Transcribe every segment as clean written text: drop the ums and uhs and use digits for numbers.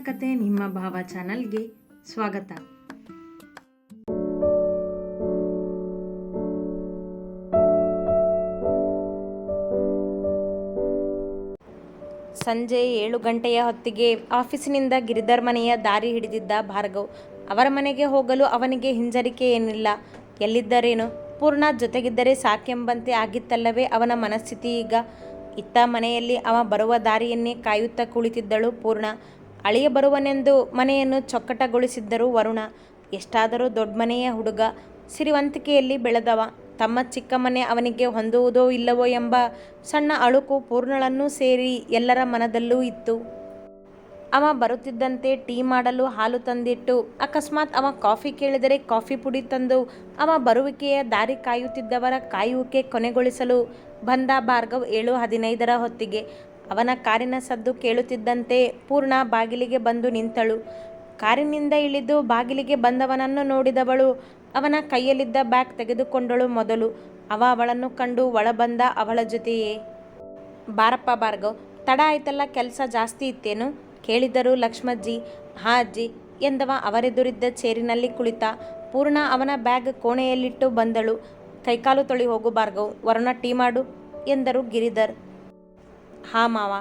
ಕತೆ ನಿಮ್ಮ ಭಾವ ಚಾನಲ್ಗೆ ಸ್ವಾಗತ. ಸಂಜೆ 7 ಗಂಟೆಯ ಹೊತ್ತಿಗೆ ಆಫೀಸಿನಿಂದ ಗಿರಿಧರ್ ಮನೆಯ ದಾರಿ ಹಿಡಿದಿದ್ದ ಭಾರ್ಗವ್. ಅವರ ಮನೆಗೆ ಹೋಗಲು ಅವನಿಗೆ ಹಿಂಜರಿಕೆ ಏನಿಲ್ಲ. ಎಲ್ಲಿದ್ದರೇನೋ, ಪೂರ್ಣ ಜೊತೆಗಿದ್ದರೆ ಸಾಕೆಂಬಂತೆ ಆಗಿತ್ತಲ್ಲವೇ ಅವನ ಮನಸ್ಥಿತಿ ಈಗ. ಇತ್ತ ಮನೆಯಲ್ಲಿ ಅವ ಬರುವ ದಾರಿಯನ್ನೇ ಕಾಯುತ್ತಾ ಕುಳಿತಿದ್ದಳು ಪೂರ್ಣ. ಅಳಿಯ ಬರುವನೆಂದು ಮನೆಯನ್ನು ಚೊಕ್ಕಟಗೊಳಿಸಿದ್ದರು ವರುಣ. ಎಷ್ಟಾದರೂ ದೊಡ್ಡ ಮನೆಯ ಹುಡುಗ, ಸಿರಿವಂತಿಕೆಯಲ್ಲಿ ಬೆಳೆದವ. ತಮ್ಮ ಚಿಕ್ಕ ಮನೆ ಅವನಿಗೆ ಹೊಂದುವುದೋ ಇಲ್ಲವೋ ಎಂಬ ಸಣ್ಣ ಅಳುಕು ಪೂರ್ಣಳನ್ನೂ ಸೇರಿ ಎಲ್ಲರ ಮನದಲ್ಲೂ ಇತ್ತು. ಅವ ಬರುತ್ತಿದ್ದಂತೆ ಟೀ ಮಾಡಲು ಹಾಲು ತಂದಿಟ್ಟು, ಅಕಸ್ಮಾತ್ ಅವ ಕಾಫಿ ಕೇಳಿದರೆ ಕಾಫಿ ಪುಡಿ ತಂದು, ಅವ ಬರುವಿಕೆಯ ದಾರಿ ಕಾಯುತ್ತಿದ್ದವರ ಕಾಯುವಿಕೆ ಕೊನೆಗೊಳಿಸಲು ಬಂದ ಭಾರ್ಗವ್ 7:15 ಹೊತ್ತಿಗೆ. ಅವನ ಕಾರಿನ ಸದ್ದು ಕೇಳುತ್ತಿದ್ದಂತೆ ಪೂರ್ಣ ಬಾಗಿಲಿಗೆ ಬಂದು ನಿಂತಳು. ಕಾರಿನಿಂದ ಇಳಿದು ಬಾಗಿಲಿಗೆ ಬಂದವನನ್ನು ನೋಡಿದವಳು ಅವನ ಕೈಯಲ್ಲಿದ್ದ ಬ್ಯಾಗ್ ತೆಗೆದುಕೊಂಡಳು ಮೊದಲು. ಅವ ಅವಳನ್ನು ಕಂಡು ಒಳ ಬಂದ ಅವಳ ಜೊತೆಯೇ. ಬಾರಪ್ಪ ಭಾರ್ಗವ್, ತಡ ಆಯ್ತಲ್ಲ, ಕೆಲಸ ಜಾಸ್ತಿ ಇತ್ತೇನು ಕೇಳಿದರು ಲಕ್ಷ್ಮಜ್ಜಿ. ಹಾ ಅಜ್ಜಿ ಎಂದವ ಅವರೆದುರಿದ್ದ ಚೇರಿನಲ್ಲಿ ಕುಳಿತ. ಪೂರ್ಣ ಅವನ ಬ್ಯಾಗ್ ಕೋಣೆಯಲ್ಲಿಟ್ಟು ಬಂದಳು. ಕೈಕಾಲು ತೊಳಿ ಹೋಗು ಭಾರ್ಗವ್, ವರುಣ ಟೀ ಮಾಡು ಎಂದರು ಗಿರಿಧರ್. ಹಾ ಮಾವ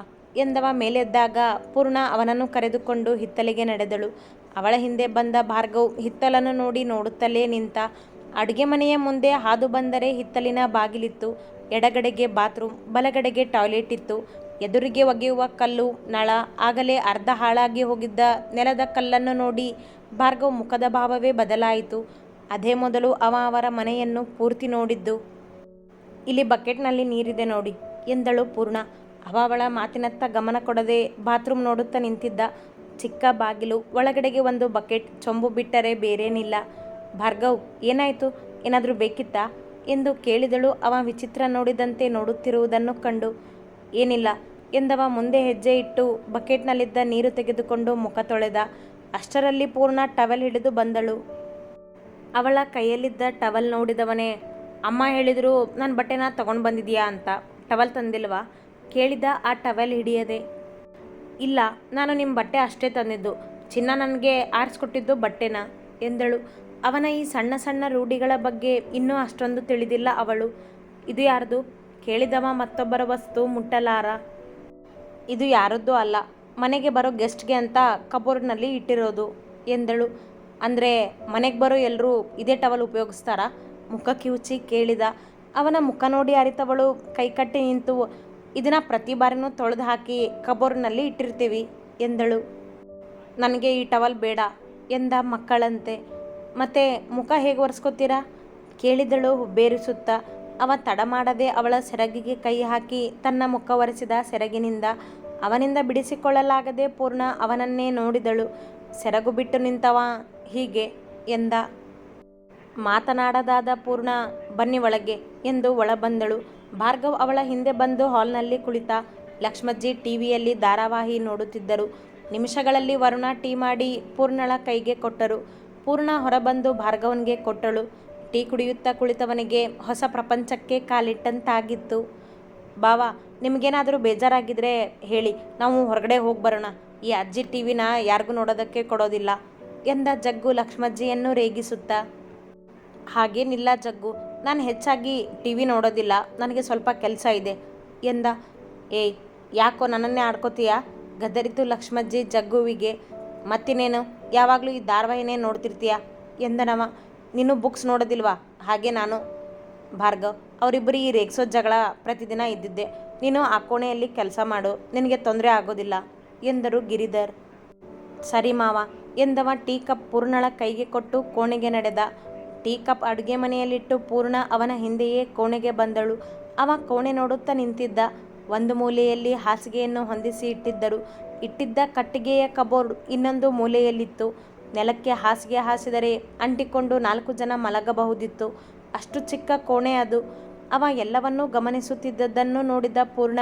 ಎಂದವ ಮೇಲೆದ್ದಾಗ ಪೂರ್ಣ ಅವನನ್ನು ಕರೆದುಕೊಂಡು ಹಿತ್ತಲಿಗೆ ನಡೆದಳು. ಅವಳ ಹಿಂದೆ ಬಂದ ಭಾರ್ಗವ್ ಹಿತ್ತಲನ್ನು ನೋಡಿ ನೋಡುತ್ತಲೇ ನಿಂತ. ಅಡುಗೆ ಮನೆಯ ಮುಂದೆ ಹಾದು ಬಂದರೆ ಹಿತ್ತಲಿನ ಬಾಗಿಲಿತ್ತು. ಎಡಗಡೆಗೆ ಬಾತ್ರೂಮ್, ಬಲಗಡೆಗೆ ಟಾಯ್ಲೆಟ್ ಇತ್ತು. ಎದುರಿಗೆ ಒಗೆಯುವ ಕಲ್ಲು, ನಳ. ಆಗಲೇ ಅರ್ಧ ಹಾಳಾಗಿ ಹೋಗಿದ್ದ ನೆಲದ ಕಲ್ಲನ್ನು ನೋಡಿ ಭಾರ್ಗವ್ ಮುಖದ ಭಾವವೇ ಬದಲಾಯಿತು. ಅದೇ ಮೊದಲು ಅವ ಅವರ ಮನೆಯನ್ನು ಪೂರ್ತಿ ನೋಡಿದ್ದು. ಇಲ್ಲಿ ಬಕೆಟ್ನಲ್ಲಿ ನೀರಿದೆ ನೋಡಿ ಎಂದಳು ಪೂರ್ಣ. ಅವ ಅವಳ ಮಾತಿನತ್ತ ಗಮನ ಕೊಡದೆ ಬಾತ್ರೂಮ್ ನೋಡುತ್ತಾ ನಿಂತಿದ್ದ. ಚಿಕ್ಕ ಬಾಗಿಲು, ಒಳಗಡೆಗೆ ಒಂದು ಬಕೆಟ್, ಚೊಂಬು ಬಿಟ್ಟರೆ ಬೇರೇನಿಲ್ಲ. ಭಾರ್ಗವ್, ಏನಾಯಿತು, ಏನಾದರೂ ಬೇಕಿತ್ತಾ ಎಂದು ಕೇಳಿದಳು ಅವ ವಿಚಿತ್ರ ನೋಡಿದಂತೆ ನೋಡುತ್ತಿರುವುದನ್ನು ಕಂಡು. ಏನಿಲ್ಲ ಎಂದವ ಮುಂದೆ ಹೆಜ್ಜೆ ಇಟ್ಟು ಬಕೆಟ್ನಲ್ಲಿದ್ದ ನೀರು ತೆಗೆದುಕೊಂಡು ಮುಖ ತೊಳೆದ. ಅಷ್ಟರಲ್ಲಿ ಪೂರ್ಣ ಟವೆಲ್ ಹಿಡಿದು ಬಂದಳು. ಅವಳ ಕೈಯಲ್ಲಿದ್ದ ಟವಲ್ ನೋಡಿದವನೇ, ಅಮ್ಮ ಹೇಳಿದ್ರು ನನ್ನ ಬಟ್ಟೆನ ತಗೊಂಡು ಬಂದಿದ್ಯಾ ಅಂತ. ಟವಲ್ ತಂದಿಲ್ವಾ ಕೇಳಿದ ಆ ಟವೆಲ್ ಹಿಡಿಯದೆ. ಇಲ್ಲ, ನಾನು ನಿಮ್ಮ ಬಟ್ಟೆ ಅಷ್ಟೇ ತಂದಿದ್ದು. ಚಿನ್ನ ನನಗೆ ಆರಿಸ್ಕೊಟ್ಟಿದ್ದು ಬಟ್ಟೆನ ಎಂದಳು. ಅವನ ಈ ಸಣ್ಣ ಸಣ್ಣ ರೂಢಿಗಳ ಬಗ್ಗೆ ಇನ್ನೂ ಅಷ್ಟೊಂದು ತಿಳಿದಿಲ್ಲ ಅವಳು. ಇದು ಯಾರ್ದು ಕೇಳಿದವ ಮತ್ತೊಬ್ಬರ ವಸ್ತು ಮುಟ್ಟಲಾರ. ಇದು ಯಾರದ್ದೂ ಅಲ್ಲ, ಮನೆಗೆ ಬರೋ ಗೆಸ್ಟ್ಗೆ ಅಂತ ಕಬೋರ್ಡ್ನಲ್ಲಿ ಇಟ್ಟಿರೋದು ಎಂದಳು. ಅಂದರೆ ಮನೆಗೆ ಬರೋ ಎಲ್ಲರೂ ಇದೇ ಟವಲ್ ಉಪಯೋಗಿಸ್ತಾರಾ ಮುಖ ಕಿವುಚಿ ಕೇಳಿದ. ಅವನ ಮುಖ ನೋಡಿ ಅರಿತವಳು ಕೈಕಟ್ಟಿ ನಿಂತು, ಇದನ್ನು ಪ್ರತಿ ಬಾರಿನೂ ತೊಳೆದು ಹಾಕಿ ಕಬೋರ್ಡ್ನಲ್ಲಿ ಇಟ್ಟಿರ್ತೀವಿ ಎಂದಳು. ನನಗೆ ಈ ಟವಲ್ ಬೇಡ ಎಂದ ಮಕ್ಕಳಂತೆ. ಮತ್ತೆ ಮುಖ ಹೇಗೆ ಒರೆಸ್ಕೋತೀರಾ ಕೇಳಿದಳು ಬೇರಿಸುತ್ತ. ಅವ ತಡ ಮಾಡದೆ ಅವಳ ಸೆರಗಿಗೆ ಕೈ ಹಾಕಿ ತನ್ನ ಮುಖ ಒರೆಸಿದ. ಸೆರಗಿನಿಂದ ಅವನಿಂದ ಬಿಡಿಸಿಕೊಳ್ಳಲಾಗದೆ ಪೂರ್ಣ ಅವನನ್ನೇ ನೋಡಿದಳು. ಸೆರಗು ಬಿಟ್ಟು ನಿಂತವ ಹೀಗೆ ಎಂದ. ಮಾತನಾಡದಾದ ಪೂರ್ಣ ಬನ್ನಿ ಒಳಗೆ ಎಂದು ಒಳ ಬಂದಳು. ಭಾರ್ಗವ್ ಅವಳ ಹಿಂದೆ ಬಂದು ಹಾಲ್ನಲ್ಲಿ ಕುಳಿತ. ಲಕ್ಷ್ಮಜ್ಜಿ ಟಿವಿಯಲ್ಲಿ ಧಾರಾವಾಹಿ ನೋಡುತ್ತಿದ್ದರು. ನಿಮಿಷಗಳಲ್ಲಿ ವರುಣ ಟೀ ಮಾಡಿ ಪೂರ್ಣಳ ಕೈಗೆ ಕೊಟ್ಟರು. ಪೂರ್ಣ ಹೊರಬಂದು ಭಾರ್ಗವನ್ಗೆ ಕೊಟ್ಟಳು. ಟೀ ಕುಡಿಯುತ್ತಾ ಕುಳಿತವನಿಗೆ ಹೊಸ ಪ್ರಪಂಚಕ್ಕೆ ಕಾಲಿಟ್ಟಂತಾಗಿತ್ತು. ಬಾವ, ನಿಮಗೇನಾದರೂ ಬೇಜಾರಾಗಿದ್ರೆ ಹೇಳಿ, ನಾವು ಹೊರಗಡೆ ಹೋಗಿ ಬರೋಣ. ಈ ಅಜ್ಜಿ ಟಿವಿನ ಯಾರಿಗೂ ನೋಡೋದಕ್ಕೆ ಕೊಡೋದಿಲ್ಲ ಎಂದ ಜಗ್ಗು ಲಕ್ಷ್ಮಜ್ಜಿಯನ್ನು ರೇಗಿಸುತ್ತ. ಹಾಗೇನಿಲ್ಲ ಜಗ್ಗು, ನಾನು ಹೆಚ್ಚಾಗಿ ಟಿವಿ ನೋಡೋದಿಲ್ಲ, ನನಗೆ ಸ್ವಲ್ಪ ಕೆಲಸ ಇದೆ ಎಂದ. ಏಯ್, ಯಾಕೋ ನನ್ನನ್ನೇ ಆಡ್ಕೋತೀಯಾ ಗದರಿತು ಲಕ್ಷ್ಮಜ್ಜಿ ಜಗ್ಗುವಿಗೆ. ಮತ್ತಿನೇನು, ಯಾವಾಗಲೂ ಈ ಧಾರಾವಾಹಿನೇ ನೋಡ್ತಿರ್ತೀಯ ಎಂದನವ. ನೀನು ಬುಕ್ಸ್ ನೋಡೋದಿಲ್ವಾ, ಹಾಗೆ ನಾನು. ಭಾರ್ಗವ್, ಅವರಿಬ್ಬರು ಈ ರೇಗ್ಸೋ ಜಗಳ ಪ್ರತಿದಿನ ಇದ್ದಿದ್ದೆ. ನೀನು ಆ ಕೋಣೆಯಲ್ಲಿ ಕೆಲಸ ಮಾಡು, ನಿನಗೆ ತೊಂದರೆ ಆಗೋದಿಲ್ಲ ಎಂದರು ಗಿರಿಧರ್. ಸರಿ ಮಾವ ಎಂದವ ಟೀ ಕಪ್ ಪೂರ್ಣಳ ಕೈಗೆ ಕೊಟ್ಟು ಕೋಣೆಗೆ ನಡೆದ. ಟೀ ಕಪ್ ಅಡುಗೆ ಮನೆಯಲ್ಲಿಟ್ಟು ಪೂರ್ಣ ಅವನ ಹಿಂದೆಯೇ ಕೋಣೆಗೆ ಬಂದಳು. ಅವ ಕೋಣೆ ನೋಡುತ್ತಾ ನಿಂತಿದ್ದ. ಒಂದು ಮೂಲೆಯಲ್ಲಿ ಹಾಸಿಗೆಯನ್ನು ಹೊಂದಿಸಿ ಇಟ್ಟಿದ್ದರು. ಇಟ್ಟಿದ್ದ ಕಟ್ಟಿಗೆಯ ಕಬೋರ್ಡ್ ಇನ್ನೊಂದು ಮೂಲೆಯಲ್ಲಿತ್ತು. ನೆಲಕ್ಕೆ ಹಾಸಿಗೆ ಹಾಸಿದರೆ ಅಂಟಿಕೊಂಡು 4 ಜನ ಮಲಗಬಹುದಿತ್ತು. ಅಷ್ಟು ಚಿಕ್ಕ ಕೋಣೆ ಅದು. ಅವ ಎಲ್ಲವನ್ನೂ ಗಮನಿಸುತ್ತಿದ್ದದ್ದನ್ನು ನೋಡಿದ ಪೂರ್ಣ,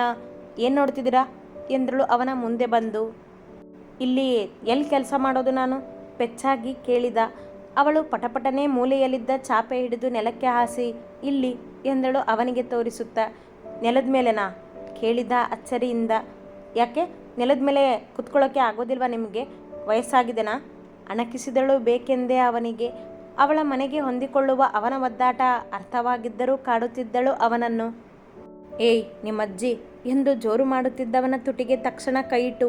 ಏನು ನೋಡ್ತಿದ್ದೀರಾ ಎಂದಳು ಅವನ ಮುಂದೆ ಬಂದು. ಇಲ್ಲಿ ಎಲ್ಲಿ ಕೆಲಸ ಮಾಡೋದು ನಾನು ಪೆಚ್ಚಾಗಿ ಕೇಳಿದ. ಅವಳು ಪಟಪಟನೆ ಮೂಲೆಯಲ್ಲಿದ್ದ ಚಾಪೆ ಹಿಡಿದು ನೆಲಕ್ಕೆ ಹಾಸಿ, ಇಲ್ಲಿ ಎಂದಳು ಅವನಿಗೆ ತೋರಿಸುತ್ತ. ನೆಲದ ಮೇಲೆನಾ ಕೇಳಿದ ಅಚ್ಚರಿಯಿಂದ. ಯಾಕೆ, ನೆಲದ ಮೇಲೆ ಕುತ್ಕೊಳ್ಳೋಕ್ಕೆ ಆಗೋದಿಲ್ವಾ ನಿಮಗೆ ವಯಸ್ಸಾಗಿದೆನಾ? ಅಣಕಿಸಿದಳು ಬೇಕೆಂದೇ ಅವನಿಗೆ. ಅವಳ ಮನೆಗೆ ಹೊಂದಿಕೊಳ್ಳುವ ಅವನ ಒದ್ದಾಟ ಅರ್ಥವಾಗಿದ್ದರೂ ಕಾಡುತ್ತಿದ್ದಳು ಅವನನ್ನು. ಏಯ್ ನಿಮ್ಮಜ್ಜಿ ಎಂದು ಜೋರು ಮಾಡುತ್ತಿದ್ದವನ ತುಟಿಗೆ ತಕ್ಷಣ ಕೈಯಿಟ್ಟು,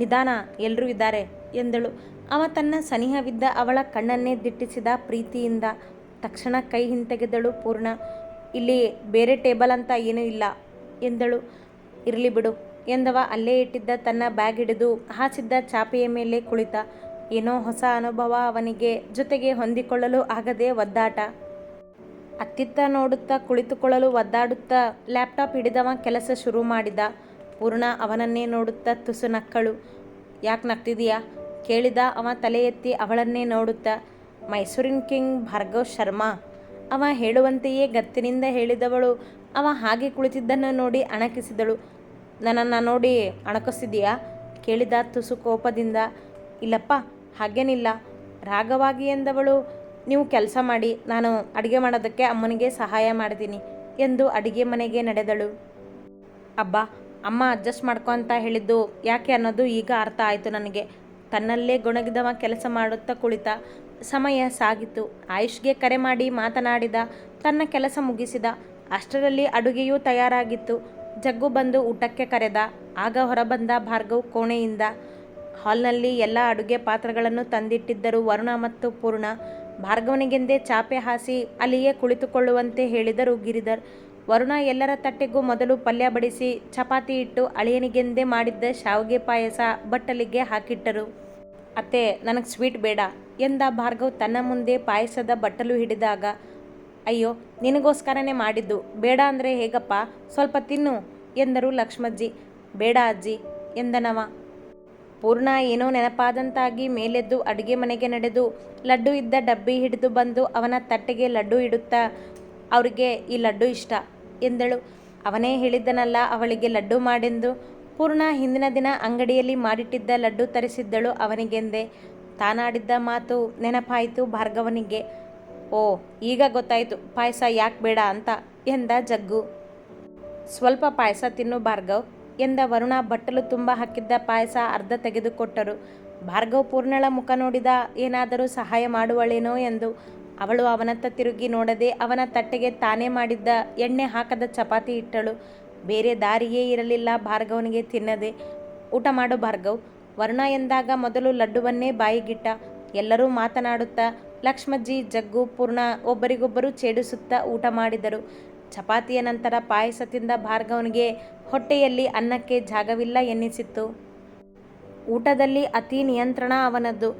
ನಿಧಾನ, ಎಲ್ಲರೂ ಇದ್ದಾರೆ ಎಂದಳು. ಅವ ತನ್ನ ಸನಿಹವಿದ್ದ ಅವಳ ಕಣ್ಣನ್ನೇ ದಿಟ್ಟಿಸಿದ ಪ್ರೀತಿಯಿಂದ. ತಕ್ಷಣ ಕೈ ಹಿಂತೆಗೆದಳು ಪೂರ್ಣ. ಇಲ್ಲಿ ಬೇರೆ ಟೇಬಲ್ ಅಂತ ಏನೂ ಇಲ್ಲ ಎಂದಳು. ಇರಲಿ ಬಿಡು ಎಂದವ ಅಲ್ಲೇ ಇಟ್ಟಿದ್ದ ತನ್ನ ಬ್ಯಾಗ್ ಹಿಡಿದು ಹಾಸಿದ್ದ ಚಾಪೆಯ ಮೇಲೆ ಕುಳಿತ. ಏನೋ ಹೊಸ ಅನುಭವ ಅವನಿಗೆ, ಜೊತೆಗೆ ಹೊಂದಿಕೊಳ್ಳಲು ಆಗದೆ ಒದ್ದಾಟ. ಅತ್ತಿತ್ತ ನೋಡುತ್ತಾ ಕುಳಿತುಕೊಳ್ಳಲು ಒದ್ದಾಡುತ್ತಾ ಲ್ಯಾಪ್ಟಾಪ್ ಹಿಡಿದವ ಕೆಲಸ ಶುರು ಮಾಡಿದ. ಪೂರ್ಣ ಅವನನ್ನೇ ನೋಡುತ್ತಾ ತುಸು ನಕ್ಕಳು. ಯಾಕೆ ನಗ್ತಿದೀಯಾ ಕೇಳಿದ ಅವ ತಲೆ ಎತ್ತಿ ಅವಳನ್ನೇ ನೋಡುತ್ತಾ. ಮೈಸೂರಿನ ಕಿಂಗ್ ಭಾರ್ಗವ್ ಶರ್ಮಾ ಅವ ಹೇಳುವಂತೆಯೇ ಗತ್ತಿನಿಂದ ಹೇಳಿದವಳು ಅವ ಹಾಗೆ ಕುಳಿತಿದ್ದನ್ನು ನೋಡಿ ಅಣಕಿಸಿದಳು. ನನ್ನನ್ನು ನೋಡಿ ಅಣಕಿಸಿದೀಯಾ ಕೇಳಿದ ತುಸು ಕೋಪದಿಂದ. ಇಲ್ಲಪ್ಪ ಹಾಗೇನಿಲ್ಲ ರಾಗವಾಗಿ ಎಂದವಳು. ನೀವು ಕೆಲಸ ಮಾಡಿ, ನಾನು ಅಡುಗೆ ಮಾಡೋದಕ್ಕೆ ಅಮ್ಮನಿಗೆ ಸಹಾಯ ಮಾಡ್ತೀನಿ ಎಂದು ಅಡುಗೆ ಮನೆಗೆ ನಡೆದಳು. ಅಬ್ಬಾ, ಅಮ್ಮ ಅಡ್ಜಸ್ಟ್ ಮಾಡ್ಕೊ ಅಂತ ಹೇಳಿದ್ದು ಯಾಕೆ ಅನ್ನೋದು ಈಗ ಅರ್ಥ ಆಯಿತು ನನಗೆ. ತನ್ನಲ್ಲೇ ಗೊಣಗಿದವ ಕೆಲಸ ಮಾಡುತ್ತಾ ಕುಳಿತ. ಸಮಯ ಸಾಗಿತು. ಆಯುಷ್ಗೆ ಕರೆ ಮಾಡಿ ಮಾತನಾಡಿದ. ತನ್ನ ಕೆಲಸ ಮುಗಿಸಿದ. ಅಷ್ಟರಲ್ಲಿ ಅಡುಗೆಯೂ ತಯಾರಾಗಿತ್ತು. ಜಗ್ಗು ಬಂದು ಊಟಕ್ಕೆ ಕರೆದ. ಆಗ ಹೊರಬಂದ ಭಾರ್ಗವ್ ಕೋಣೆಯಿಂದ. ಹಾಲ್ನಲ್ಲಿ ಎಲ್ಲ ಅಡುಗೆ ಪಾತ್ರಗಳನ್ನು ತಂದಿಟ್ಟಿದ್ದರು ವರುಣ ಮತ್ತು ಪೂರ್ಣ. ಭಾರ್ಗವನಿಗೆಂದೇ ಚಾಪೆ ಹಾಸಿ ಅಲ್ಲಿಯೇ ಕುಳಿತುಕೊಳ್ಳುವಂತೆ ಹೇಳಿದರು ಗಿರಿಧರ್. ವರುಣ ಎಲ್ಲರ ತಟ್ಟೆಗೂ ಮೊದಲು ಪಲ್ಯ ಬಡಿಸಿ ಚಪಾತಿ ಇಟ್ಟು ಅಳಿಯನಿಗೆಂದೇ ಮಾಡಿದ್ದ ಶಾವಿಗೆ ಪಾಯಸ ಬಟ್ಟಲಿಗೆ ಹಾಕಿಟ್ಟರು. ಅತ್ತೆ, ನನಗೆ ಸ್ವೀಟ್ ಬೇಡ ಎಂದ ಭಾರ್ಗವ್ ತನ್ನ ಮುಂದೆ ಪಾಯಸದ ಬಟ್ಟಲು ಹಿಡಿದಾಗ. ಅಯ್ಯೋ, ನಿನಗೋಸ್ಕರನೇ ಮಾಡಿದ್ದು, ಬೇಡ ಅಂದರೆ ಹೇಗಪ್ಪ, ಸ್ವಲ್ಪ ತಿನ್ನು ಎಂದರು ಲಕ್ಷ್ಮಜ್ಜಿ. ಬೇಡ ಅಜ್ಜಿ ಎಂದನವ. ಪೂರ್ಣ ಏನೋ ನೆನಪಾದಂತಾಗಿ ಮೇಲೆದ್ದು ಅಡುಗೆ ಮನೆಗೆ ನಡೆದು ಲಡ್ಡು ಇದ್ದ ಡಬ್ಬಿ ಹಿಡಿದು ಬಂದು ಅವನ ತಟ್ಟೆಗೆ ಲಡ್ಡು ಇಡುತ್ತಾ, ಅವರಿಗೆ ಈ ಲಡ್ಡು ಇಷ್ಟ ಎಂದಳು. ಅವನೇ ಹೇಳಿದ್ದನಲ್ಲ ಅವಳಿಗೆ ಲಡ್ಡು ಮಾಡೆಂದು. ಪೂರ್ಣ ಹಿಂದಿನ ದಿನ ಅಂಗಡಿಯಲ್ಲಿ ಮಾಡಿಟ್ಟಿದ್ದ ಲಡ್ಡು ತರಿಸಿದ್ದಳು ಅವನಿಗೆಂದೇ. ತಾನಾಡಿದ್ದ ಮಾತು ನೆನಪಾಯಿತು ಭಾರ್ಗವನಿಗೆ. ಓ, ಈಗ ಗೊತ್ತಾಯಿತು ಪಾಯಸ ಯಾಕೆ ಬೇಡ ಅಂತ ಎಂದ ಜಗ್ಗು. ಸ್ವಲ್ಪ ಪಾಯಸ ತಿನ್ನು ಭಾರ್ಗವ್ ಎಂದ ವರುಣ. ಬಟ್ಟಲು ತುಂಬ ಹಾಕಿದ್ದ ಪಾಯಸ ಅರ್ಧ ತೆಗೆದುಕೊಟ್ಟರು. ಭಾರ್ಗವ್ ಪೂರ್ಣಳ ಮುಖ ನೋಡಿದ. ಏನಾದರೂ ಸಹಾಯ ಮಾಡುವಳೇನೋ ಎಂದು. ಅವಳು ಅವನತ್ತ ತಿರುಗಿ ನೋಡದೆ ಅವನ ತಟ್ಟೆಗೆ ತಾನೇ ಮಾಡಿದ್ದ ಎಣ್ಣೆ ಹಾಕದ ಚಪಾತಿ ಇಟ್ಟಳು. ಬೇರೆ ದಾರಿಯೇ ಇರಲಿಲ್ಲ ಭಾರ್ಗವನಿಗೆ ತಿನ್ನದೆ. ಊಟ ಮಾಡು ಭಾರ್ಗವ್ ವರುಣ ಎಂದಾಗ ಮೊದಲು ಲಡ್ಡುವನ್ನೇ ಬಾಯಿಗಿಟ್ಟ. ಎಲ್ಲರೂ ಮಾತನಾಡುತ್ತಾ ಲಕ್ಷ್ಮಜ್ಜಿ, ಜಗ್ಗು, ಪೂರ್ಣ ಒಬ್ಬರಿಗೊಬ್ಬರು ಛೇಡಿಸುತ್ತಾ ಊಟ ಮಾಡಿದರು. ಚಪಾತಿಯ ನಂತರ ಪಾಯಸ ತಿಂದ ಭಾರ್ಗವನಿಗೆ ಹೊಟ್ಟೆಯಲ್ಲಿ ಅನ್ನಕ್ಕೆ ಜಾಗವಿಲ್ಲ ಎನ್ನಿಸಿತ್ತು. ಊಟದಲ್ಲಿ ಅತಿ ನಿಯಂತ್ರಣ ಅವನದ್ದು.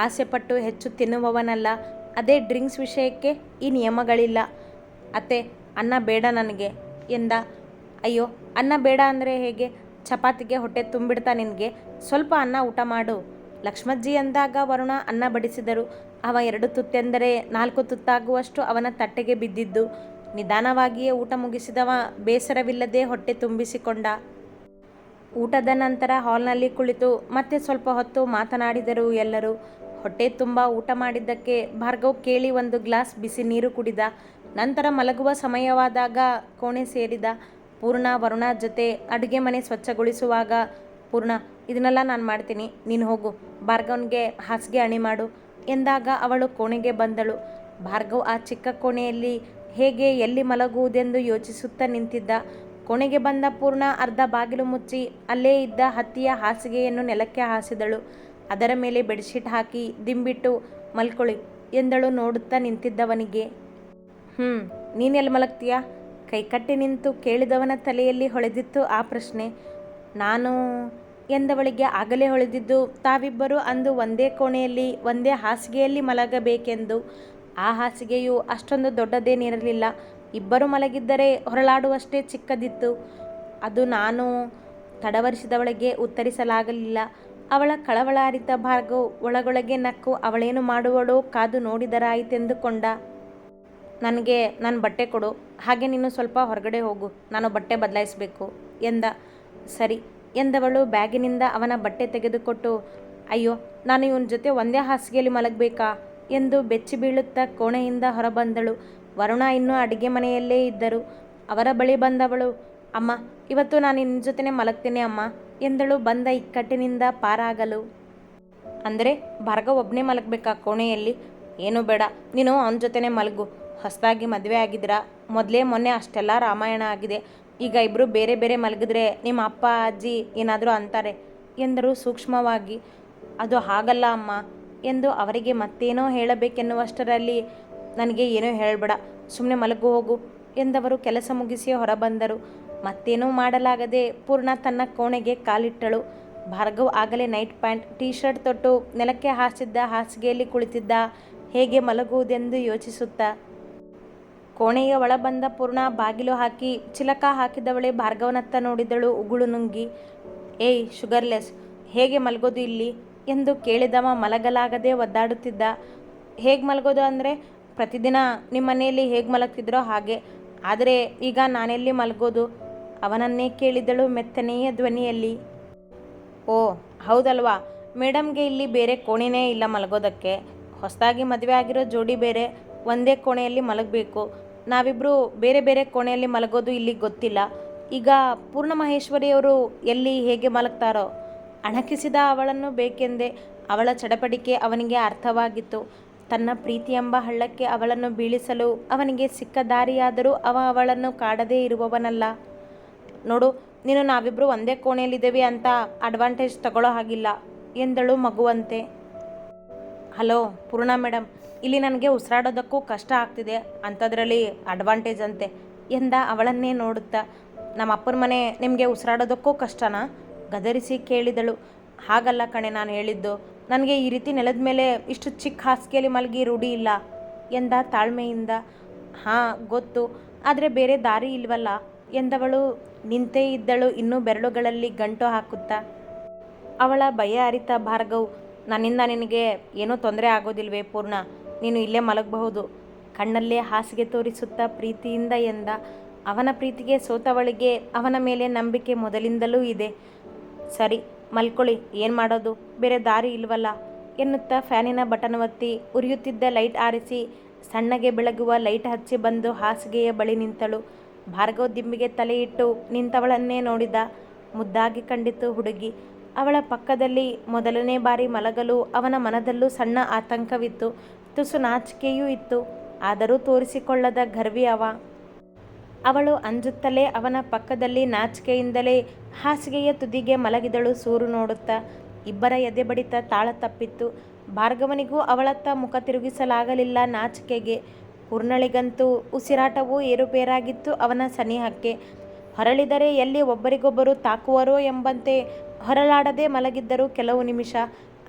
ಆಸೆಪಟ್ಟು ಹೆಚ್ಚು ತಿನ್ನುವವನಲ್ಲ. ಅದೇ ಡ್ರಿಂಕ್ಸ್ ವಿಷಯಕ್ಕೆ ಈ ನಿಯಮಗಳಿಲ್ಲ. ಅತ್ತೆ, ಅನ್ನ ಬೇಡ ನನಗೆ ಎಂದ. ಅಯ್ಯೋ, ಅನ್ನ ಬೇಡ ಅಂದರೆ ಹೇಗೆ? ಚಪಾತಿಗೆ ಹೊಟ್ಟೆ ತುಂಬಿಡ್ತಾ ನಿನಗೆ? ಸ್ವಲ್ಪ ಅನ್ನ ಊಟ ಮಾಡು ಲಕ್ಷ್ಮಜ್ಜಿ ಎಂದಾಗ ವರುಣ ಅನ್ನ ಬಡಿಸಿದರು. ಅವ 2 ತುತ್ತೆಂದರೆ 4 ತುತ್ತಾಗುವಷ್ಟು ಅವನ ತಟ್ಟೆಗೆ ಬಿದ್ದಿದ್ದು. ನಿಧಾನವಾಗಿಯೇ ಊಟ ಮುಗಿಸಿದವ ಬೇಸರವಿಲ್ಲದೆ ಹೊಟ್ಟೆ ತುಂಬಿಸಿಕೊಂಡ. ಊಟದ ನಂತರ ಹಾಲ್ನಲ್ಲಿ ಕುಳಿತು ಮತ್ತೆ ಸ್ವಲ್ಪ ಹೊತ್ತು ಮಾತನಾಡಿದರು ಎಲ್ಲರೂ. ಹೊಟ್ಟೆ ತುಂಬ ಊಟ ಮಾಡಿದ್ದಕ್ಕೆ ಭಾರ್ಗವ್ ಕೇಳಿ 1 ಗ್ಲಾಸ್ ಬಿಸಿ ನೀರು ಕುಡಿದ. ನಂತರ ಮಲಗುವ ಸಮಯವಾದಾಗ ಕೋಣೆ ಸೇರಿದ. ಪೂರ್ಣ ವರುಣ ಜೊತೆ ಅಡುಗೆ ಮನೆ ಸ್ವಚ್ಛಗೊಳಿಸುವಾಗ, ಪೂರ್ಣ ಇದನ್ನೆಲ್ಲ ನಾನು ಮಾಡ್ತೀನಿ, ನೀನು ಹೋಗು, ಭಾರ್ಗವ್ನಿಗೆ ಹಾಸಿಗೆ ಅಣಿ ಮಾಡು ಎಂದಾಗ ಅವಳು ಕೋಣೆಗೆ ಬಂದಳು. ಭಾರ್ಗವ್ ಆ ಚಿಕ್ಕ ಕೋಣೆಯಲ್ಲಿ ಹೇಗೆ ಎಲ್ಲಿ ಮಲಗುವುದೆಂದು ಯೋಚಿಸುತ್ತಾ ನಿಂತಿದ್ದ. ಕೋಣೆಗೆ ಬಂದ ಪೂರ್ಣ ಅರ್ಧ ಬಾಗಿಲು ಮುಚ್ಚಿ ಅಲ್ಲೇ ಇದ್ದ ಹತ್ತಿಯ ಹಾಸಿಗೆಯನ್ನು ನೆಲಕ್ಕೆ ಹಾಸಿದಳು. ಅದರ ಮೇಲೆ ಬೆಡ್ಶೀಟ್ ಹಾಕಿ ದಿಂಬಿಟ್ಟು ಮಲ್ಕೊಳ್ಳಿ ಎಂದಳು ನೋಡುತ್ತಾ ನಿಂತಿದ್ದವನಿಗೆ. ನೀನೆಲ್ಲಿ ಮಲಗ್ತೀಯಾ ಕೈಕಟ್ಟಿ ನಿಂತು ಕೇಳಿದವನ ತಲೆಯಲ್ಲಿ ಹೊಳೆದಿತ್ತು ಆ ಪ್ರಶ್ನೆ. ನಾನು ಎಂದವಳಿಗೆ ಆಗಲೇ ಹೊಳೆದಿದ್ದು ತಾವಿಬ್ಬರು ಅಂದು ಒಂದೇ ಕೋಣೆಯಲ್ಲಿ ಒಂದೇ ಹಾಸಿಗೆಯಲ್ಲಿ ಮಲಗಬೇಕೆಂದು. ಆ ಹಾಸಿಗೆಯು ಅಷ್ಟೊಂದು ದೊಡ್ಡದೇನಿರಲಿಲ್ಲ. ಇಬ್ಬರು ಮಲಗಿದ್ದರೆ ಹೊರಳಾಡುವಷ್ಟೇ ಚಿಕ್ಕದಿತ್ತು. ಅದು ನಾನು ತಡವರಿಸಿದವಳಿಗೆ ಉತ್ತರಿಸಲಾಗಲಿಲ್ಲ. ಅವಳ ಕಳವಳ ಅರಿತ ಭಾರ್ಗವ್ ಒಳಗೊಳಗೆ ನಕ್ಕು ಅವಳೇನು ಮಾಡುವಳೋ ಕಾದು ನೋಡಿದರಾಯಿತೆಂದುಕೊಂಡ. ನನಗೆ ನನ್ನ ಬಟ್ಟೆ ಕೊಡು, ಹಾಗೆ ನೀನು ಸ್ವಲ್ಪ ಹೊರಗಡೆ ಹೋಗು, ನಾನು ಬಟ್ಟೆ ಬದಲಾಯಿಸಬೇಕು ಎಂದ. ಸರಿ ಎಂದವಳು ಬ್ಯಾಗಿನಿಂದ ಅವನ ಬಟ್ಟೆ ತೆಗೆದುಕೊಟ್ಟು, ಅಯ್ಯೋ ನಾನು ಇವನ ಜೊತೆ ಒಂದೇ ಹಾಸಿಗೆಯಲ್ಲಿ ಮಲಗಬೇಕಾ ಎಂದು ಬೆಚ್ಚಿ ಬೀಳುತ್ತಾ ಕೋಣೆಯಿಂದ ಹೊರಬಂದಳು. ವರುಣ ಇನ್ನೂ ಅಡುಗೆ ಮನೆಯಲ್ಲೇ ಇದ್ದರು. ಅವರ ಬಳಿ ಬಂದವಳು, ಅಮ್ಮ ಇವತ್ತು ನಾನು ನಿನ್ನ ಜೊತೆನೇ ಮಲಗ್ತೀನಿ ಅಮ್ಮ ಎಂದಳು ಬಂದ ಇಕ್ಕಟ್ಟಿನಿಂದ ಪಾರಾಗಲು. ಅಂದರೆ ಭಾರ್ಗವ್ ಒಬ್ಬನೇ ಮಲಗಬೇಕಾ ಕೋಣೆಯಲ್ಲಿ? ಏನೂ ಬೇಡ, ನೀನು ಅವನ ಜೊತೆನೇ ಮಲಗು. ಹೊಸದಾಗಿ ಮದುವೆ ಆಗಿದ್ದೀರಾ, ಮೊನ್ನೆ ಅಷ್ಟೆಲ್ಲ ರಾಮಾಯಣ ಆಗಿದೆ. ಈಗ ಇಬ್ಬರು ಬೇರೆ ಬೇರೆ ಮಲಗಿದ್ರೆ ನಿಮ್ಮ ಅಪ್ಪ ಅಜ್ಜಿ ಏನಾದರೂ ಅಂತಾರೆ ಎಂದರು ಸೂಕ್ಷ್ಮವಾಗಿ. ಅದು ಹಾಗಲ್ಲ ಅಮ್ಮ ಎಂದು ಅವರಿಗೆ ಮತ್ತೇನೋ ಹೇಳಬೇಕೆನ್ನುವಷ್ಟರಲ್ಲಿ ನನಗೆ ಏನೂ ಹೇಳಬೇಡ, ಸುಮ್ಮನೆ ಮಲಗು ಹೋಗು ಎಂದವರು ಕೆಲಸ ಮುಗಿಸಿ ಹೊರಬಂದರು. ಮತ್ತೇನೂ ಮಾಡಲಾಗದೆ ಪೂರ್ಣ ತನ್ನ ಕೋಣೆಗೆ ಕಾಲಿಟ್ಟಳು. ಭಾರ್ಗವ್ ಆಗಲೇ ನೈಟ್ ಪ್ಯಾಂಟ್ ಟೀ ಶರ್ಟ್ ತೊಟ್ಟು ನೆಲಕ್ಕೆ ಹಾಸಿದ್ದ ಹಾಸಿಗೆಯಲ್ಲಿ ಕುಳಿತಿದ್ದ. ಹೇಗೆ ಮಲಗುವುದೆಂದು ಯೋಚಿಸುತ್ತಾ ಕೋಣೆಯ ಒಳ ಬಂದ ಪೂರ್ಣ ಬಾಗಿಲು ಹಾಕಿ ಚಿಲಕ ಹಾಕಿದವಳೆ ಭಾರ್ಗವನತ್ತ ನೋಡಿದಳು ಉಗುಳು ನುಂಗಿ. ಏಯ್ ಶುಗರ್ಲೆಸ್, ಹೇಗೆ ಮಲಗೋದು ಇಲ್ಲಿ ಎಂದು ಕೇಳಿದವ ಮಲಗಲಾಗದೆ ಒದ್ದಾಡುತ್ತಿದ್ದ. ಹೇಗೆ ಮಲಗೋದು ಅಂದರೆ ಪ್ರತಿದಿನ ನಿಮ್ಮ ಮನೆಯಲ್ಲಿ ಹೇಗೆ ಮಲಗ್ತಿದ್ರೋ ಹಾಗೆ, ಆದರೆ ಈಗ ನಾನೆಲ್ಲಿ ಮಲಗೋದು ಅವನನ್ನೇ ಕೇಳಿದಳು ಮೆತ್ತನೆಯ ಧ್ವನಿಯಲ್ಲಿ. ಓ ಹೌದಲ್ವಾ, ಮೇಡಮ್ಗೆ ಇಲ್ಲಿ ಬೇರೆ ಕೋಣೆನೇ ಇಲ್ಲ ಮಲಗೋದಕ್ಕೆ. ಹೊಸದಾಗಿ ಮದುವೆ ಆಗಿರೋ ಜೋಡಿ ಬೇರೆ ಒಂದೇ ಕೋಣೆಯಲ್ಲಿ ಮಲಗಬೇಕು. ನಾವಿಬ್ಬರು ಬೇರೆ ಬೇರೆ ಕೋಣೆಯಲ್ಲಿ ಮಲಗೋದು ಇಲ್ಲಿಗೆ ಗೊತ್ತಿಲ್ಲ. ಈಗ ಪೂರ್ಣ ಮಹೇಶ್ವರಿಯವರು ಎಲ್ಲಿ ಹೇಗೆ ಮಲಗ್ತಾರೋ? ಅಣಕಿಸಿದ ಅವಳನ್ನು ಬೇಕೆಂದೇ. ಅವಳ ಚಡಪಡಿಕೆ ಅವನಿಗೆ ಅರ್ಥವಾಗಿತ್ತು. ತನ್ನ ಪ್ರೀತಿ ಎಂಬ ಹಳ್ಳಕ್ಕೆ ಅವಳನ್ನು ಬೀಳಿಸಲು ಅವನಿಗೆ ಸಿಕ್ಕ ದಾರಿಯಾದರೂ ಅವಳನ್ನು ಕಾಡದೇ ಇರುವವನಲ್ಲ. ನೋಡು, ನೀನು ನಾವಿಬ್ಬರು ಒಂದೇ ಕೋಣೆಯಲ್ಲಿದ್ದೇವೆ ಅಂತ ಅಡ್ವಾಂಟೇಜ್ ತಗೊಳ್ಳೋ ಹಾಗಿಲ್ಲ ಎಂದಳು ಮಗುವಂತೆ. ಹಲೋ ಪೂರ್ಣ ಮೇಡಮ್, ಇಲ್ಲಿ ನನಗೆ ಉಸಿರಾಡೋದಕ್ಕೂ ಕಷ್ಟ ಆಗ್ತಿದೆ, ಅಂಥದ್ರಲ್ಲಿ ಅಡ್ವಾಂಟೇಜ್ ಅಂತೆ ಎಂದ ಅವಳನ್ನೇ ನೋಡುತ್ತಾ. ನಮ್ಮ ಅಪ್ಪನ ಮನೆ ನಿಮಗೆ ಉಸಿರಾಡೋದಕ್ಕೂ ಕಷ್ಟನಾ ಗದರಿಸಿ ಕೇಳಿದಳು. ಹಾಗಲ್ಲ ಕಣೆ ನಾನು ಹೇಳಿದ್ದು, ನನಗೆ ಈ ರೀತಿ ನೆಲದ ಮೇಲೆ ಇಷ್ಟು ಚಿಕ್ಕ ಹಾಸಿಗೆಯಲ್ಲಿ ಮಲಗಿ ರೂಢಿ ಇಲ್ಲ ಎಂದ ತಾಳ್ಮೆಯಿಂದ. ಹಾಂ ಗೊತ್ತು, ಆದರೆ ಬೇರೆ ದಾರಿ ಇಲ್ವಲ್ಲ ಎಂದವಳು ನಿಂತೇ ಇದ್ದಳು ಇನ್ನೂ ಬೆರಳುಗಳಲ್ಲಿ ಗಂಟು ಹಾಕುತ್ತಾ. ಅವಳ ಭಯ ಅರಿತ ಭಾರ್ಗವ್, ನನ್ನಿಂದ ನಿನಗೆ ಏನೂ ತೊಂದರೆ ಆಗೋದಿಲ್ವೇ ಪೂರ್ಣ, ನೀನು ಇಲ್ಲೇ ಮಲಗಬಹುದು ಕಣ್ಣಲ್ಲೇ ಹಾಸಿಗೆ ತೋರಿಸುತ್ತಾ ಪ್ರೀತಿಯಿಂದ ಎಂದ. ಅವನ ಪ್ರೀತಿಗೆ ಸೋತವಳಿಗೆ ಅವನ ಮೇಲೆ ನಂಬಿಕೆ ಮೊದಲಿಂದಲೂ ಇದೆ. ಸರಿ ಮಲ್ಕೊಳ್ಳಿ, ಏನು ಮಾಡೋದು, ಬೇರೆ ದಾರಿ ಇಲ್ವಲ್ಲ ಎನ್ನುತ್ತಾ ಫ್ಯಾನಿನ ಬಟನ್ ಒತ್ತಿ ಉರಿಯುತ್ತಿದ್ದ ಲೈಟ್ ಆರಿಸಿ ಸಣ್ಣಗೆ ಬೆಳಗುವ ಲೈಟ್ ಹಚ್ಚಿ ಬಂದು ಹಾಸಿಗೆಯ ಬಳಿ ನಿಂತಳು. ಭಾರ್ಗವ್ ದಿಂಬಿಗೆ ತಲೆಯಿಟ್ಟು ನಿಂತವಳನ್ನೇ ನೋಡಿದ. ಮುದ್ದಾಗಿ ಕಂಡಿತು ಹುಡುಗಿ. ಅವಳ ಪಕ್ಕದಲ್ಲಿ ಮೊದಲನೇ ಬಾರಿ ಮಲಗಲು ಅವನ ಮನದಲ್ಲೂ ಸಣ್ಣ ಆತಂಕವಿತ್ತು, ತುಸು ನಾಚಿಕೆಯೂ ಇತ್ತು. ಆದರೂ ತೋರಿಸಿಕೊಳ್ಳದ ಗರ್ವಿ ಅವ. ಅವಳು ಅಂಜುತ್ತಲೇ ಅವನ ಪಕ್ಕದಲ್ಲಿ ನಾಚಿಕೆಯಿಂದಲೇ ಹಾಸಿಗೆಯ ತುದಿಗೆ ಮಲಗಿದಳು ಸೂರು ನೋಡುತ್ತಾ. ಇಬ್ಬರ ಎದೆ ಬಡಿತ ತಾಳ ತಪ್ಪಿತ್ತು. ಭಾರ್ಗವನಿಗೂ ಅವಳತ್ತ ಮುಖ ತಿರುಗಿಸಲಾಗಲಿಲ್ಲ ನಾಚಿಕೆಗೆ. ಪೂರ್ಣಳಿಗಂತೂ ಉಸಿರಾಟವೂ ಏರುಪೇರಾಗಿತ್ತು ಅವನ ಸನಿಹಕ್ಕೆ. ಹೊರಳಿದರೆ ಎಲ್ಲಿ ಒಬ್ಬರಿಗೊಬ್ಬರು ತಾಕುವರೋ ಎಂಬಂತೆ ಹೊರಳಾಡದೆ ಮಲಗಿದ್ದರು ಕೆಲವು ನಿಮಿಷ.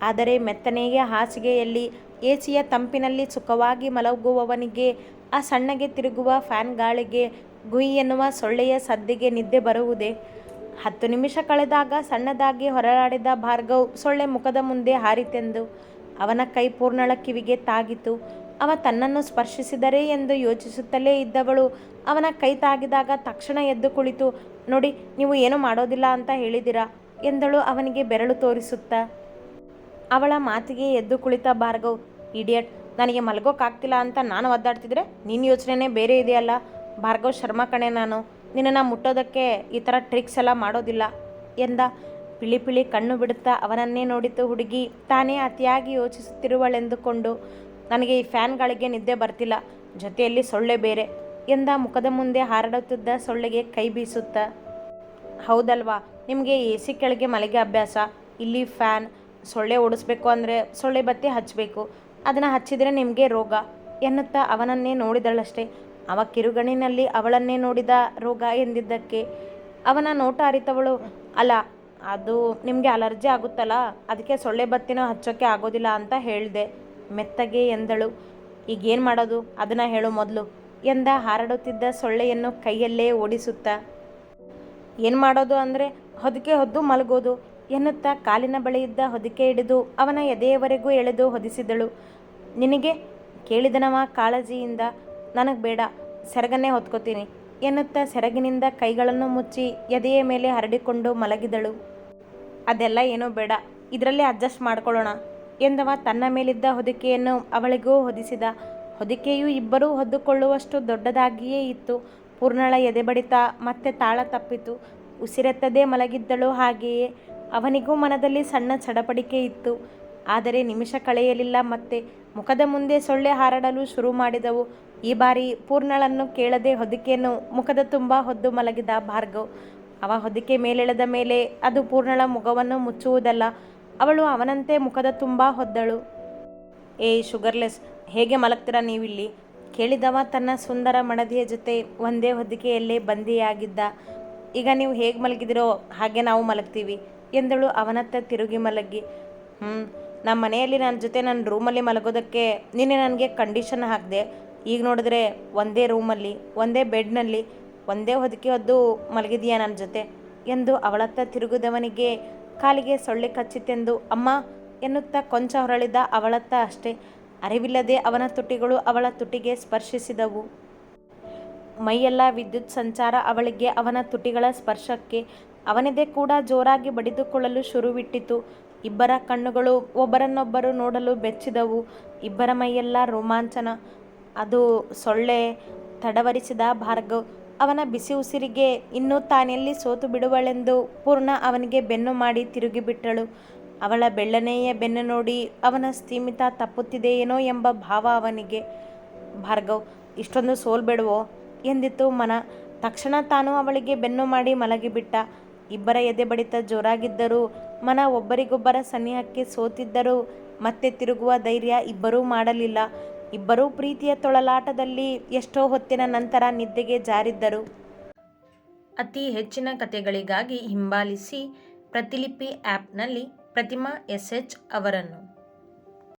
ಆದರೆ ಮೆತ್ತನೆಯ ಹಾಸಿಗೆಯಲ್ಲಿ ಎಸಿಯ ತಂಪಿನಲ್ಲಿ ಸುಖವಾಗಿ ಮಲಗುವವನಿಗೆ ಆ ಸಣ್ಣಗೆ ತಿರುಗುವ ಫ್ಯಾನ್ ಗಾಳಿಗೆ ಗುಯ್ ಎನ್ನುವ ಸೊಳ್ಳೆಯ ಸದ್ದಿಗೆ ನಿದ್ದೆ ಬರುವುದೇ? 10 ನಿಮಿಷ ಕಳೆದಾಗ ಸಣ್ಣದಾಗಿ ಹೊರಳಾಡಿದ ಭಾರ್ಗವ್ ಸೊಳ್ಳೆ ಮುಖದ ಮುಂದೆ ಹಾರಿತೆಂದು. ಅವನ ಕೈ ಪೂರ್ಣಳ ಕಿವಿಗೆ ತಾಗಿತು. ಅವ ತನ್ನನ್ನು ಸ್ಪರ್ಶಿಸಿದರೆ ಎಂದು ಯೋಚಿಸುತ್ತಲೇ ಇದ್ದವಳು ಅವನ ಕೈ ತಾಗಿದಾಗ ತಕ್ಷಣ ಎದ್ದು ಕುಳಿತು, ನೋಡಿ ನೀವು ಏನೂ ಮಾಡೋದಿಲ್ಲ ಅಂತ ಹೇಳಿದಿರಾ ಎಂದಳು ಅವನಿಗೆ ಬೆರಳು ತೋರಿಸುತ್ತಾ. ಅವಳ ಮಾತಿಗೆ ಎದ್ದು ಕುಳಿತ ಭಾರ್ಗವ್, ಇಡಿಯಟ್, ನನಗೆ ಮಲಗೋಕ್ಕಾಗ್ತಿಲ್ಲ ಅಂತ ನಾನು ಒದ್ದಾಡ್ತಿದ್ರೆ ನಿನ್ನ ಯೋಚನೆನೇ ಬೇರೆ ಇದೆಯಲ್ಲ. ಭಾರ್ಗವ್ ಶರ್ಮಾ ಕಣೆ ನಾನು, ನಿನ್ನನ್ನು ಮುಟ್ಟೋದಕ್ಕೆ ಈ ಥರ ಟ್ರಿಕ್ಸ್ ಎಲ್ಲ ಮಾಡೋದಿಲ್ಲ ಎಂದ. ಪಿಳಿ ಪಿಳಿ ಕಣ್ಣು ಬಿಡುತ್ತಾ ಅವನನ್ನೇ ನೋಡಿತು ಹುಡುಗಿ, ತಾನೇ ಅತಿಯಾಗಿ ಯೋಚಿಸುತ್ತಿರುವಳೆಂದುಕೊಂಡು. ನನಗೆ ಈ ಫ್ಯಾನ್ ಗಾಳಿಗೆ ನಿದ್ದೆ ಬರ್ತಿಲ್ಲ, ಜೊತೆಯಲ್ಲಿ ಸೊಳ್ಳೆ ಬೇರೆ ಎಂದ ಮುಖದ ಮುಂದೆ ಹಾರಾಡುತ್ತಿದ್ದ ಸೊಳ್ಳೆಗೆ ಕೈ ಬೀಸುತ್ತಾ. ಹೌದಲ್ವಾ, ನಿಮಗೆ ಎಸಿ ಕೆಳಗೆ ಮಲಗೆ ಅಭ್ಯಾಸ, ಇಲ್ಲಿ ಫ್ಯಾನ್. ಸೊಳ್ಳೆ ಓಡಿಸ್ಬೇಕು ಅಂದರೆ ಸೊಳ್ಳೆ ಬತ್ತಿ ಹಚ್ಚಬೇಕು, ಅದನ್ನು ಹಚ್ಚಿದರೆ ನಿಮಗೆ ರೋಗ ಎನ್ನುತ್ತಾ ಅವನನ್ನೇ ನೋಡಿದಳಷ್ಟೇ. ಅವ ಕಿರುಗಣ್ಣಿನಲ್ಲಿ ಅವಳನ್ನೇ ನೋಡಿದ. ರೋಗ ಎಂದಿದ್ದಕ್ಕೆ ಅವನ ನೋಟ ಅರಿತವಳು, ಅಲ್ಲ ಅದು ನಿಮಗೆ ಅಲರ್ಜಿ ಆಗುತ್ತಲ್ಲ, ಅದಕ್ಕೆ ಸೊಳ್ಳೆ ಬತ್ತಿನೂ ಹಚ್ಚೋಕ್ಕೆ ಆಗೋದಿಲ್ಲ ಅಂತ ಹೇಳಿದೆ ಮೆತ್ತಗೆ ಎಂದಳು. ಈಗೇನು ಮಾಡೋದು ಅದನ್ನು ಹೇಳು ಮೊದಲು ಎಂದ ಹಾರಾಡುತ್ತಿದ್ದ ಸೊಳ್ಳೆಯನ್ನು ಕೈಯಲ್ಲೇ ಓಡಿಸುತ್ತಾ. ಏನು ಮಾಡೋದು ಅಂದರೆ ಹೊದಿಕೆ ಹೊದ್ದು ಮಲಗೋದು ಎನ್ನುತ್ತಾ ಕಾಲಿನ ಬಳಿ ಇದ್ದ ಹೊದಿಕೆ ಹಿಡಿದು ಅವನ ಎದೆಯವರೆಗೂ ಎಳೆದು ಹೊದಿಸಿದಳು. ನಿನಗೆ ಕೇಳಿದನವ ಕಾಳಜಿಯಿಂದ. ನನಗೆ ಬೇಡ, ಸೆರಗನ್ನೇ ಹೊತ್ಕೋತೀನಿ ಎನ್ನುತ್ತಾ ಸೆರಗಿನಿಂದ ಕೈಗಳನ್ನು ಮುಚ್ಚಿ ಎದೆಯ ಮೇಲೆ ಹರಡಿಕೊಂಡು ಮಲಗಿದಳು. ಅದೆಲ್ಲ ಏನೂ ಬೇಡ, ಇದರಲ್ಲೇ ಅಡ್ಜಸ್ಟ್ ಮಾಡ್ಕೊಳ್ಳೋಣ ಎಂದವ ತನ್ನ ಮೇಲಿದ್ದ ಹೊದಿಕೆಯನ್ನು ಅವಳಿಗೂ ಹೊದಿಸಿದ. ಹೊದಿಕೆಯು ಇಬ್ಬರೂ ಹೊದ್ದುಕೊಳ್ಳುವಷ್ಟು ದೊಡ್ಡದಾಗಿಯೇ ಇತ್ತು. ಪೂರ್ಣಳ ಎದೆ ಬಡಿತ ಮತ್ತೆ ತಾಳ ತಪ್ಪಿತು. ಉಸಿರೆತ್ತದೇ ಮಲಗಿದ್ದಳು ಹಾಗೆಯೇ. ಅವನಿಗೂ ಮನದಲ್ಲಿ ಸಣ್ಣ ಚಡಪಡಿಕೆ ಇತ್ತು. ಆದರೆ ನಿಮಿಷ ಕಳೆಯಲಿಲ್ಲ, ಮತ್ತೆ ಮುಖದ ಮುಂದೆ ಸೊಳ್ಳೆ ಹಾರಾಡಲು ಶುರು ಮಾಡಿದವು. ಈ ಬಾರಿ ಪೂರ್ಣಳನ್ನು ಕೇಳದೆ ಹೊದಿಕೆಯನ್ನು ಮುಖದ ತುಂಬ ಹೊದ್ದು ಮಲಗಿದ ಭಾರ್ಗವ್. ಅವ ಹೊದಿಕೆ ಮೇಲೆಳೆದ ಮೇಲೆ ಅದು ಪೂರ್ಣಳ ಮುಖವನ್ನು ಮುಚ್ಚುವುದಲ್ಲ, ಅವಳು ಅವನಂತೆ ಮುಖದ ತುಂಬ ಹೊದ್ದಳು. ಏಯ್ ಶುಗರ್ಲೆಸ್, ಹೇಗೆ ಮಲಗ್ತೀರಾ ನೀವಿಲ್ಲಿ? ಕೇಳಿದವ ತನ್ನ ಸುಂದರ ಮಡದಿಯ ಜೊತೆ ಒಂದೇ ಹೊದಿಕೆಯಲ್ಲೇ ಬಂದಿಯಾಗಿದ್ದ. ಈಗ ನೀವು ಹೇಗೆ ಮಲಗಿದಿರೋ ಹಾಗೆ ನಾವು ಮಲಗ್ತೀವಿ ಎಂದಳು ಅವನತ್ತ ತಿರುಗಿ ಮಲಗಿ. ನಮ್ಮ ಮನೆಯಲ್ಲಿ ನನ್ನ ಜೊತೆ ನನ್ನ ರೂಮಲ್ಲಿ ಮಲಗೋದಕ್ಕೆ ನಿನ್ನೆ ನನಗೆ ಕಂಡೀಷನ್ ಹಾಕಿದೆ. ಈಗ ನೋಡಿದ್ರೆ ಒಂದೇ ರೂಮಲ್ಲಿ, ಒಂದೇ ಬೆಡ್ನಲ್ಲಿ, ಒಂದೇ ಹೊದಿಕೆ ಹೊದ್ದು ಮಲಗಿದೀಯಾ ನನ್ನ ಜೊತೆ ಎಂದು ಅವಳತ್ತ ತಿರುಗಿದವನಿಗೆ ಕಾಲಿಗೆ ಸೊಳ್ಳೆ ಕಚ್ಚಿತೆಂದು ಅಮ್ಮ ಎನ್ನುತ್ತಾ ಕೊಂಚ ಹೊರಳಿದ ಅವಳತ್ತ ಅಷ್ಟೇ. ಅರಿವಿಲ್ಲದೆ ಅವನ ತುಟಿಗಳು ಅವಳ ತುಟಿಗೆ ಸ್ಪರ್ಶಿಸಿದವು. ಮೈಯೆಲ್ಲ ವಿದ್ಯುತ್ ಸಂಚಾರ ಅವಳಿಗೆ ಅವನ ತುಟಿಗಳ ಸ್ಪರ್ಶಕ್ಕೆ. ಅವನದೇ ಕೂಡ ಜೋರಾಗಿ ಬಡಿದುಕೊಳ್ಳಲು ಶುರುವಿಟ್ಟಿತು. ಇಬ್ಬರ ಕಣ್ಣುಗಳು ಒಬ್ಬರನ್ನೊಬ್ಬರು ನೋಡಲು ಬೆಚ್ಚಿದವು. ಇಬ್ಬರ ಮೈಯೆಲ್ಲ ರೋಮಾಂಚನ. ಅದು ಸೊಳ್ಳೆ, ತಡವರಿಸಿದ ಭಾರ್ಗವ್. ಅವನ ಬಿಸಿ ಉಸಿರಿಗೆ ಇನ್ನೂ ತಾನೆಲ್ಲಿ ಸೋತು ಬಿಡುವಳೆಂದು ಪೂರ್ಣ ಅವನಿಗೆ ಬೆನ್ನು ಮಾಡಿ ತಿರುಗಿಬಿಟ್ಟಳು. ಅವಳ ಬೆಳ್ಳನೆಯ ಬೆನ್ನು ನೋಡಿ ಅವನ ಸ್ಥಿಮಿತ ತಪ್ಪುತ್ತಿದೆಯೇನೋ ಎಂಬ ಭಾವ ಅವನಿಗೆ. ಭಾರ್ಗವ್, ಇಷ್ಟೊಂದು ಸೋಲ್ಬೇಡವೋ ಎಂದಿತು ಮನ. ತಕ್ಷಣ ತಾನು ಅವಳಿಗೆ ಬೆನ್ನು ಮಾಡಿ ಮಲಗಿಬಿಟ್ಟ. ಇಬ್ಬರ ಎದೆ ಬಡಿತ ಜೋರಾಗಿದ್ದರೂ, ಮನ ಒಬ್ಬರಿಗೊಬ್ಬರ ಸನಿಹಕ್ಕೆ ಸೋತಿದ್ದರೂ ಮತ್ತೆ ತಿರುಗುವ ಧೈರ್ಯ ಇಬ್ಬರೂ ಮಾಡಲಿಲ್ಲ. ಇಬ್ಬರೂ ಪ್ರೀತಿಯ ತೊಳಲಾಟದಲ್ಲಿ ಎಷ್ಟೋ ಹೊತ್ತಿನ ನಂತರ ನಿದ್ದೆಗೆ ಜಾರಿದ್ದರು. ಅತಿ ಹೆಚ್ಚಿನ ಕಥೆಗಳಿಗಾಗಿ ಹಿಂಬಾಲಿಸಿ ಪ್ರತಿಲಿಪಿ ಆ್ಯಪ್ನಲ್ಲಿ ಪ್ರತಿಮಾ SH ಅವರನ್ನು.